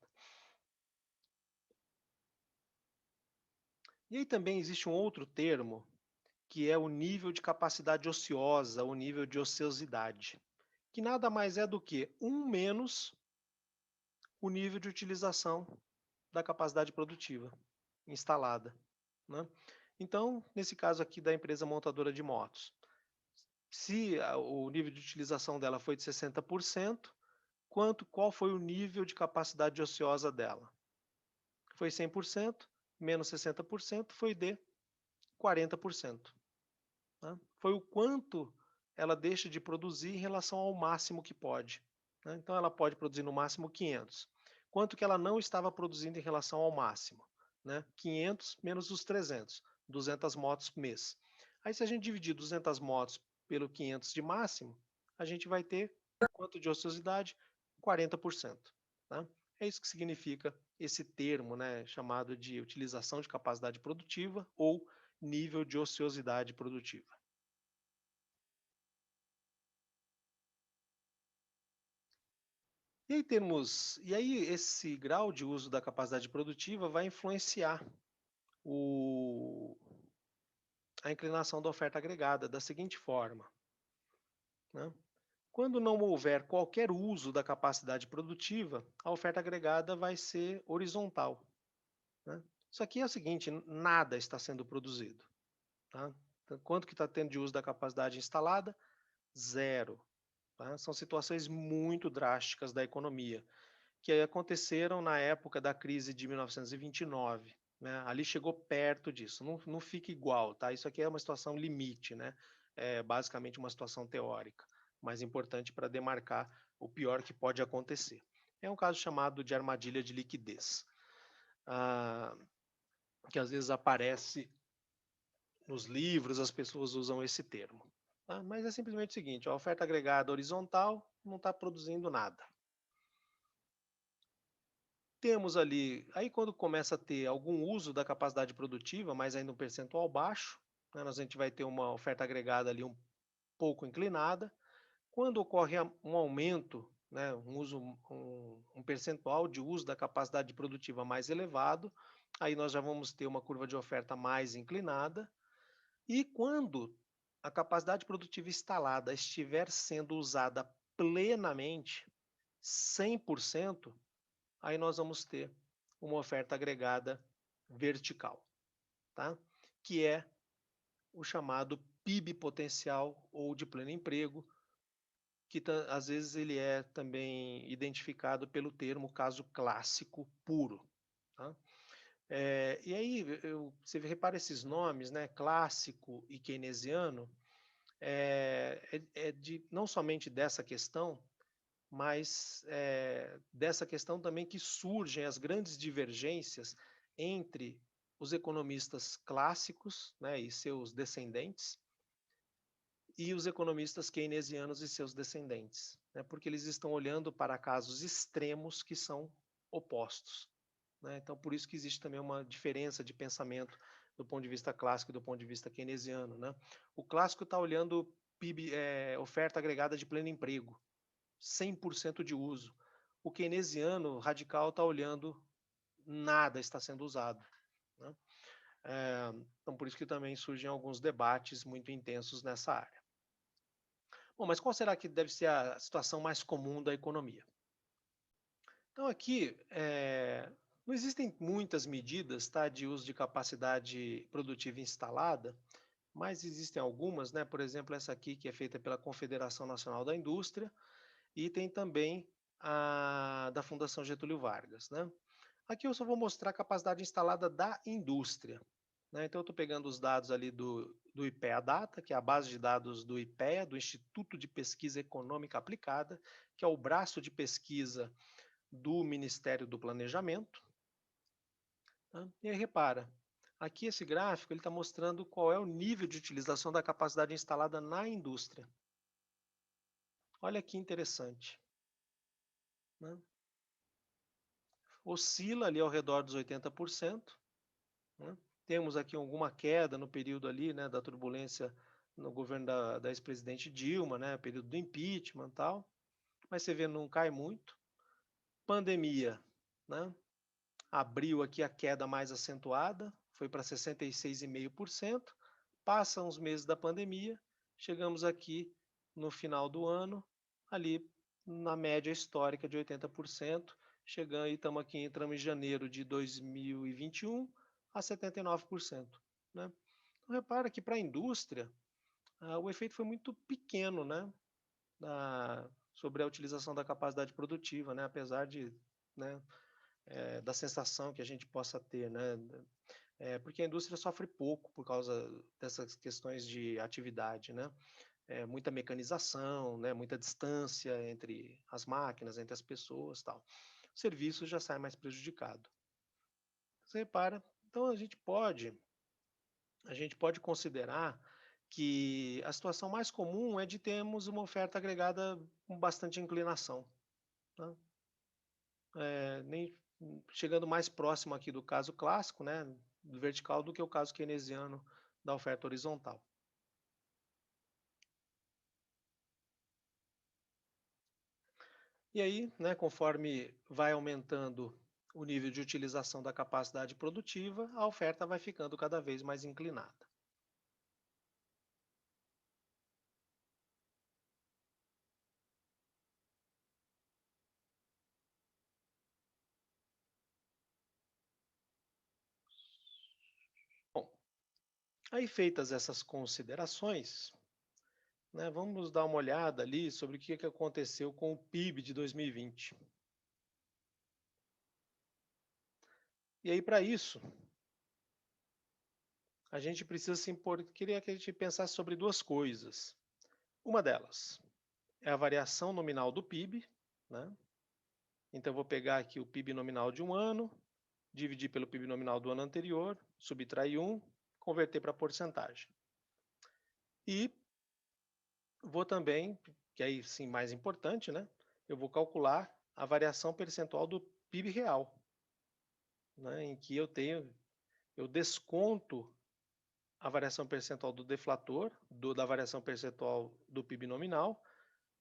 E aí também existe um outro termo, que é o nível de capacidade ociosa, o nível de ociosidade, que nada mais é do que 1 menos o nível de utilização da capacidade produtiva instalada, né? Então, nesse caso aqui da empresa montadora de motos, se o nível de utilização dela foi de 60%, qual foi o nível de capacidade ociosa dela? Foi 100%, menos 60% foi de 40%. Né? Foi o quanto ela deixa de produzir em relação ao máximo que pode. Né? Então, ela pode produzir no máximo 500. Quanto que ela não estava produzindo em relação ao máximo? Né? 500 menos os 300, 200 motos mês. Aí, se a gente dividir 200 motos pelo 500 de máximo, a gente vai ter quanto de ociosidade? 40%. Tá? É isso que significa esse termo, né, chamado de utilização de capacidade produtiva ou nível de ociosidade produtiva. E aí esse grau de uso da capacidade produtiva vai influenciar o, a inclinação da oferta agregada da seguinte forma, né? Quando não houver qualquer uso da capacidade produtiva, a oferta agregada vai ser horizontal, né? Isso aqui é o seguinte, nada está sendo produzido, tá? Então, quanto que está tendo de uso da capacidade instalada? Zero. Tá? São situações muito drásticas da economia, que aconteceram na época da crise de 1929. Né? Ali chegou perto disso, não fica igual, tá? Isso aqui é uma situação limite, né? É basicamente uma situação teórica, mas importante para demarcar o pior que pode acontecer. É um caso chamado de armadilha de liquidez, ah, que às vezes aparece nos livros, as pessoas usam esse termo. Tá? Mas é simplesmente o seguinte, a oferta agregada horizontal não está produzindo nada. Temos ali, aí quando começa a ter algum uso da capacidade produtiva, mas ainda um percentual baixo, né, a gente vai ter uma oferta agregada ali um pouco inclinada. Quando ocorre um aumento, né, um percentual de uso da capacidade produtiva mais elevado, aí nós já vamos ter uma curva de oferta mais inclinada. E quando a capacidade produtiva instalada estiver sendo usada plenamente, 100%, aí nós vamos ter uma oferta agregada vertical, tá? Que é o chamado PIB potencial ou de pleno emprego, que às vezes ele é também identificado pelo termo caso clássico puro. Tá? E aí você repara esses nomes, né? Clássico e keynesiano, não somente dessa questão, mas dessa questão também que surgem as grandes divergências entre os economistas clássicos, né, e seus descendentes, e os economistas keynesianos e seus descendentes, né, porque eles estão olhando para casos extremos que são opostos. Né? Então, por isso que existe também uma diferença de pensamento do ponto de vista clássico e do ponto de vista keynesiano. Né? O clássico está olhando PIB, oferta agregada de pleno emprego, 100% de uso. o keynesiano radical está olhando, nada está sendo usado, né? Então, por isso que também surgem alguns debates muito intensos nessa área. Bom, mas qual será que deve ser a situação mais comum da economia? Então, aqui, não existem muitas medidas, tá, de uso de capacidade produtiva instalada, mas existem algumas, né? Por exemplo, essa aqui que é feita pela Confederação Nacional da Indústria e tem também a da Fundação Getúlio Vargas, né? Aqui eu só vou mostrar a capacidade instalada da indústria, né? Então eu estou pegando os dados ali do IPEA Data, que é a base de dados do IPEA, do Instituto de Pesquisa Econômica Aplicada, que é o braço de pesquisa do Ministério do Planejamento, tá? E aí repara, aqui esse gráfico ele está mostrando qual é o nível de utilização da capacidade instalada na indústria. Olha que interessante, né? Oscila ali ao redor dos 80%, né? Temos aqui alguma queda no período ali, né, da turbulência no governo da ex-presidente Dilma, né, período do impeachment e tal, mas você vê, não cai muito. Pandemia, né, abriu aqui a queda mais acentuada, foi para 66,5%, passa uns meses da pandemia, chegamos aqui no final do ano, ali na média histórica de 80%, chegando e estamos aqui, entramos em janeiro de 2021 a 79%, né? Então, repara que para a indústria, o efeito foi muito pequeno, né, sobre a utilização da capacidade produtiva, né, apesar de, né, da sensação que a gente possa ter, né, porque a indústria sofre pouco por causa dessas questões de atividade, né, muita mecanização, né, muita distância entre as máquinas, entre as pessoas, tal. O serviço já sai mais prejudicado. Você repara, então a gente pode considerar que a situação mais comum é de termos uma oferta agregada com bastante inclinação, tá? Nem chegando mais próximo aqui do caso clássico, né, do vertical, do que o caso keynesiano da oferta horizontal. E aí, né, conforme vai aumentando o nível de utilização da capacidade produtiva, a oferta vai ficando cada vez mais inclinada. Bom, aí feitas essas considerações, né, vamos dar uma olhada ali sobre o que aconteceu com o PIB de 2020. E aí, para isso, a gente precisa se impor, queria que a gente pensasse sobre duas coisas. Uma delas é a variação nominal do PIB, né? Então, eu vou pegar aqui o PIB nominal de um ano, dividir pelo PIB nominal do ano anterior, subtrair 1, converter para porcentagem. E vou também, que aí sim mais importante, né? Eu vou calcular a variação percentual do PIB real, né? Em que eu desconto a variação percentual do deflator, da variação percentual do PIB nominal,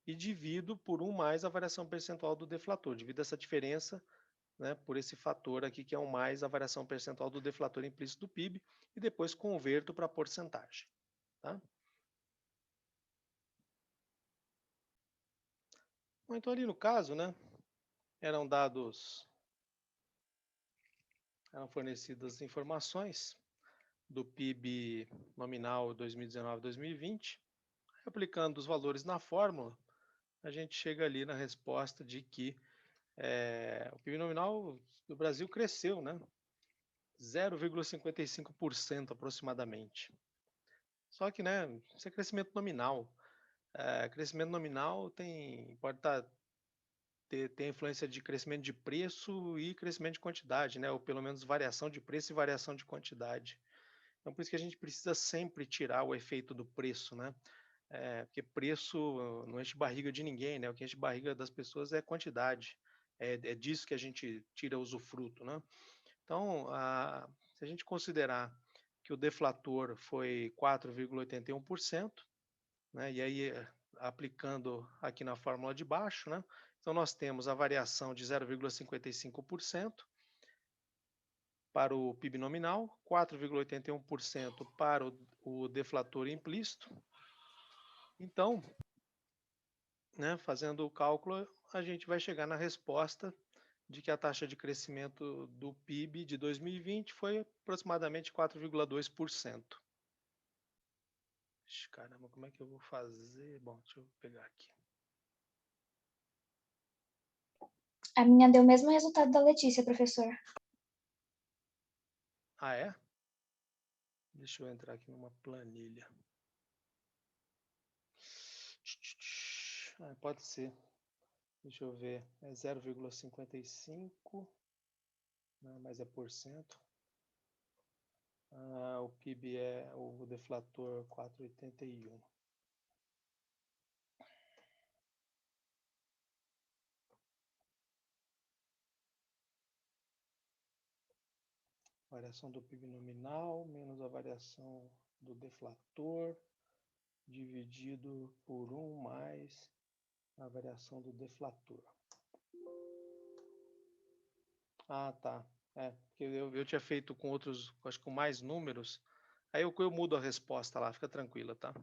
e divido por 1 mais a variação percentual do deflator. Divido essa diferença, né, por esse fator aqui, que é 1 mais a variação percentual do deflator implícito do PIB, e depois converto para a porcentagem. Tá? Bom, então, ali no caso, né, eram fornecidas informações do PIB nominal 2019-2020. Aplicando os valores na fórmula, a gente chega ali na resposta de que o PIB nominal do Brasil cresceu, né? 0,55% aproximadamente. Só que, né, isso é crescimento nominal. Crescimento nominal pode ter influência de crescimento de preço e crescimento de quantidade, né? Ou pelo menos variação de preço e variação de quantidade. Então, por isso que a gente precisa sempre tirar o efeito do preço, né? Porque preço não enche barriga de ninguém, né? O que enche barriga das pessoas é quantidade. É disso que a gente tira usufruto, né? Então, se a gente considerar que o deflator foi 4,81%, né? E aí aplicando aqui na fórmula de baixo, né? Então, nós temos a variação de 0,55% para o PIB nominal, 4,81% para o deflator implícito. Então, né, fazendo o cálculo, a gente vai chegar na resposta de que a taxa de crescimento do PIB de 2020 foi aproximadamente 4,2%. Caramba, como é que eu vou fazer? Bom, deixa eu pegar aqui. A minha deu o mesmo resultado da Letícia, professor. Ah, é? Deixa eu entrar aqui numa planilha. Ah, pode ser. Deixa eu ver. É 0,55, né, mas é por cento. O PIB é o deflator 4,81. Variação do PIB nominal menos a variação do deflator dividido por 1 mais a variação do deflator. Ah, tá. Porque eu tinha feito com outros, acho que com mais números. Aí eu mudo a resposta lá, fica tranquila, tá?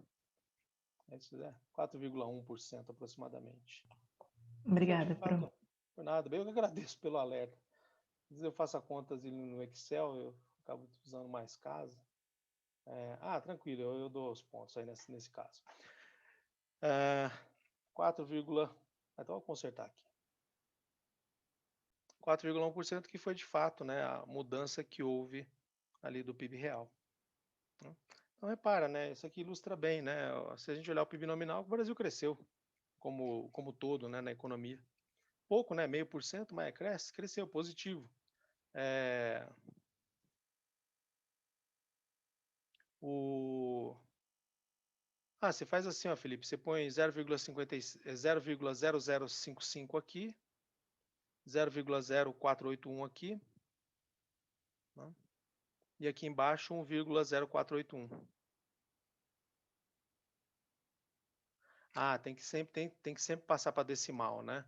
É isso, 4,1% aproximadamente. Obrigada, Fato, por nada. Bem, eu que agradeço pelo alerta. Às vezes eu faço a contas no Excel, eu acabo usando mais casa. Tranquilo, eu dou os pontos aí nesse caso. 4, então vou consertar aqui. 4,1% que foi de fato, né, a mudança que houve ali do PIB real. Então repara, né, isso aqui ilustra bem, né, se a gente olhar o PIB nominal, o Brasil cresceu como todo, né, na economia. Pouco, né, 0,5%, mas cresceu, positivo. Você faz assim, ó, Felipe, você põe 0,0055 aqui, 0,0481 aqui, né? E aqui embaixo 1,0481. Tem que sempre passar para decimal, né?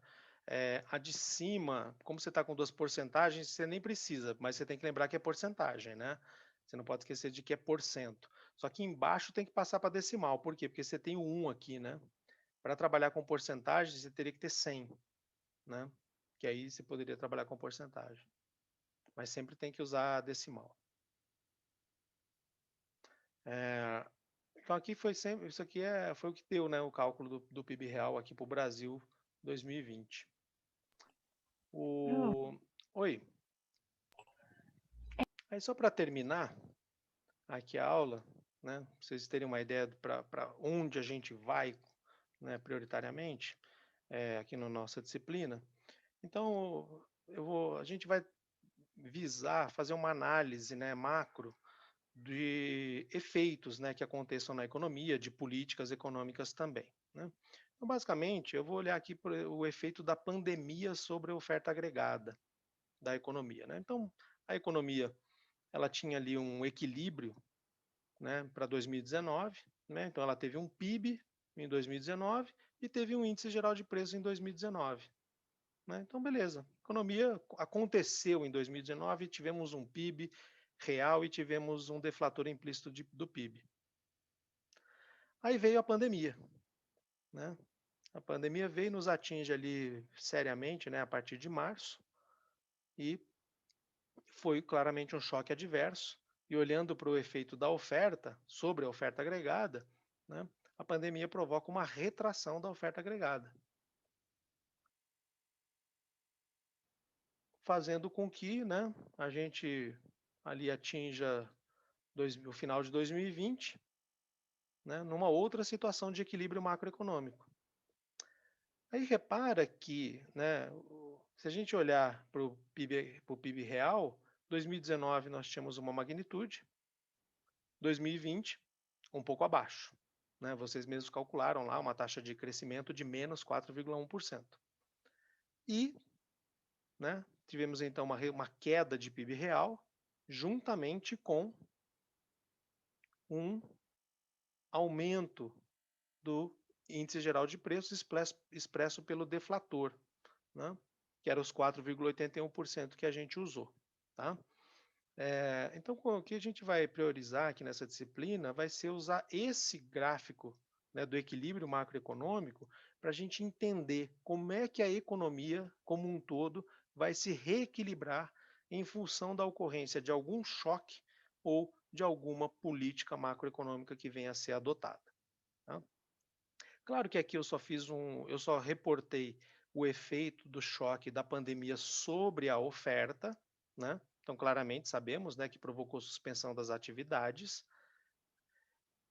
A de cima, como você está com duas porcentagens, você nem precisa, mas você tem que lembrar que é porcentagem, né? Você não pode esquecer de que é porcento. Só que embaixo tem que passar para decimal. Por quê? Porque você tem o 1 aqui, né? Para trabalhar com porcentagem, você teria que ter 100, né? Que aí você poderia trabalhar com porcentagem. Mas sempre tem que usar decimal. Então aqui foi sempre, isso aqui foi o que deu, né, o cálculo do PIB real aqui para o Brasil 2020. Oi. Aí só para terminar aqui a aula, né, pra vocês terem uma ideia para onde a gente vai, né, prioritariamente, aqui na nossa disciplina. Então a gente vai visar fazer uma análise, né, macro de efeitos, né, que aconteçam na economia, de políticas econômicas também, né? Então, basicamente, eu vou olhar aqui para o efeito da pandemia sobre a oferta agregada da economia, né? Então, a economia ela tinha ali um equilíbrio, né, para 2019, né? Então, ela teve um PIB em 2019 e teve um índice geral de preços em 2019. Né? Então, beleza. A economia aconteceu em 2019, tivemos um PIB real e tivemos um deflator implícito do PIB. Aí veio a pandemia, né? A pandemia veio e nos atinge ali seriamente, né, a partir de março, e foi claramente um choque adverso. E olhando para o efeito da oferta sobre a oferta agregada, né, a pandemia provoca uma retração da oferta agregada, fazendo com que, né, a gente ali atinja o final de 2020, né, numa outra situação de equilíbrio macroeconômico. Aí repara que, né, se a gente olhar para o PIB real, 2019 nós tínhamos uma magnitude, 2020 um pouco abaixo. Né, vocês mesmos calcularam lá uma taxa de crescimento de menos 4,1%. E, né, tivemos então uma queda de PIB real, juntamente com um aumento do índice geral de preços expresso pelo deflator, né? Que era os 4,81% que a gente usou, tá? Então, o que a gente vai priorizar aqui nessa disciplina vai ser usar esse gráfico, né, do equilíbrio macroeconômico para a gente entender como é que a economia, como um todo, vai se reequilibrar em função da ocorrência de algum choque ou de alguma política macroeconômica que venha a ser adotada, tá? Claro que aqui eu só reportei o efeito do choque da pandemia sobre a oferta, né? Então, claramente sabemos, né, que provocou suspensão das atividades.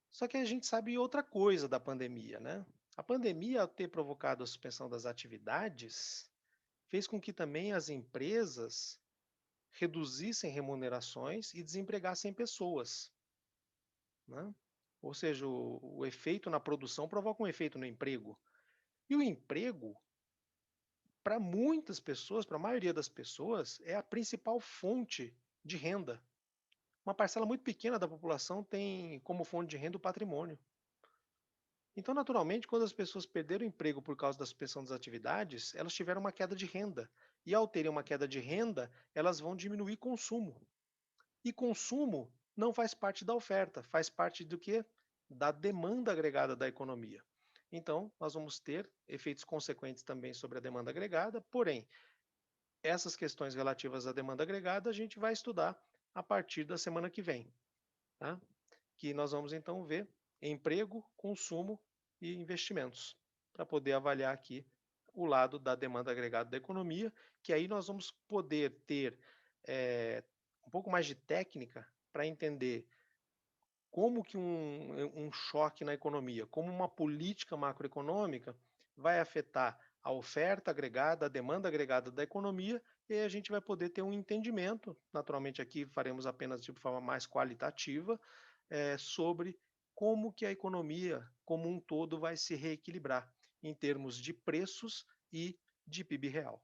Só que a gente sabe outra coisa da pandemia, né? A pandemia, ao ter provocado a suspensão das atividades, fez com que também as empresas reduzissem remunerações e desempregassem pessoas, né? Ou seja, o efeito na produção provoca um efeito no emprego. E o emprego, para muitas pessoas, para a maioria das pessoas, é a principal fonte de renda. Uma parcela muito pequena da população tem como fonte de renda o patrimônio. Então, naturalmente, quando as pessoas perderam o emprego por causa da suspensão das atividades, elas tiveram uma queda de renda. E ao terem uma queda de renda, elas vão diminuir consumo. E consumo não faz parte da oferta, faz parte do que? Da demanda agregada da economia. Então, nós vamos ter efeitos consequentes também sobre a demanda agregada, porém, essas questões relativas à demanda agregada a gente vai estudar a partir da semana que vem, tá? Que nós vamos então ver emprego, consumo e investimentos, para poder avaliar aqui o lado da demanda agregada da economia, que aí nós vamos poder ter um pouco mais de técnica para entender como que um choque na economia, como uma política macroeconômica vai afetar a oferta agregada, a demanda agregada da economia, e aí a gente vai poder ter um entendimento, naturalmente aqui faremos apenas de forma mais qualitativa, sobre como que a economia como um todo vai se reequilibrar em termos de preços e de PIB real.